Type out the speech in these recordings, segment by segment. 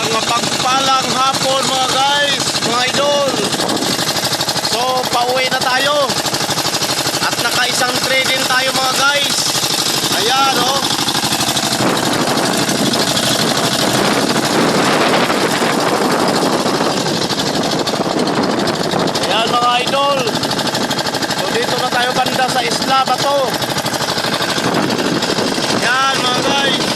Isang mapagpalang hapon mga guys, mga idol. So pauwi na tayo. At naka-isang tray din tayo mga guys. Ayan oh. Ayan mga idol. So dito na tayo banda sa Isla Bato. Ayan mga guys.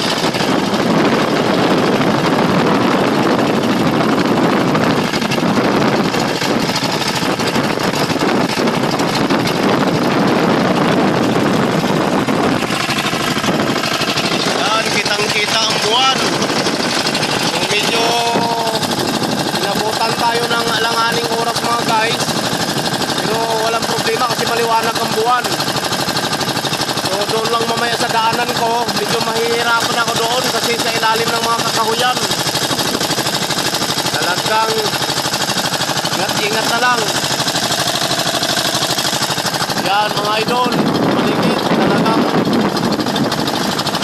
Kitang-kita ang buwan. Kung medyo inabutan tayo ng alanganing oras mga guys, pero walang problema kasi maliwanag ang buwan. So doon lang mamaya sa daanan ko, medyo mahihirapan ako doon kasi sa ilalim ng mga kakahuyan. Talagang ingat-ingat na lang. Yan mga idol, maligid, talagang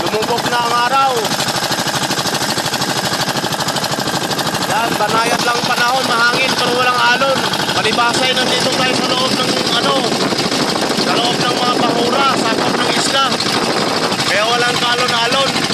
lumubog na ang araw. Yan, banayad lang panahon, mahangin pero walang alon. Palibasay nandito tayo sa loob ng sa loob ng mga bahura, sakop ng isla. Kaya walang kalon-alon.